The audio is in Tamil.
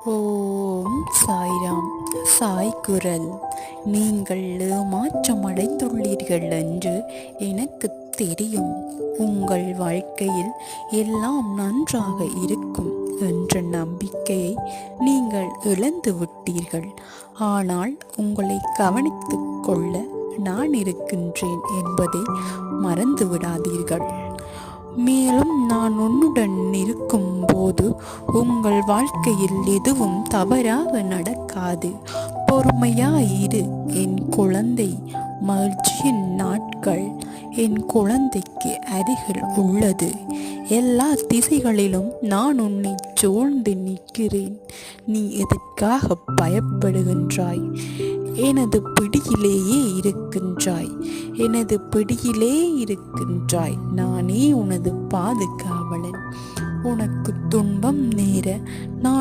ஓம் சாய்ராம். சாய் குரல். நீங்கள் ஏமாற்றமடைந்துள்ளீர்கள் என்று எனக்கு தெரியும். உங்கள் வாழ்க்கையில் எல்லாம் நன்றாக இருக்கும் என்ற நம்பிக்கையை நீங்கள் இழந்து விட்டீர்கள். ஆனால் உங்களை கவனித்துக் கொள்ள நான் இருக்கின்றேன் என்பதை மறந்து விடாதீர்கள். மேலும் நான் உன்னுடன் இருக்கும் போது உங்கள் வாழ்க்கையில் எதுவும் தவறாக நடக்காது. பொறுமையாயிரு என் குழந்தை. மகிழ்ச்சியின் நாட்கள் என் குழந்தைக்கு அருகில் உள்ளது. எல்லா திசைகளிலும் நான் உன்னை சூழ்ந்து நிற்கிறேன். நீ எதற்காக பயப்படுகின்றாய்? எனது பிடியிலேயே இருக்கின்றாய். எனது பிடியிலே இருக்கின்றாய். நானே உனது பாதுகாவலன். உனக்கு துன்பம் நேர நான்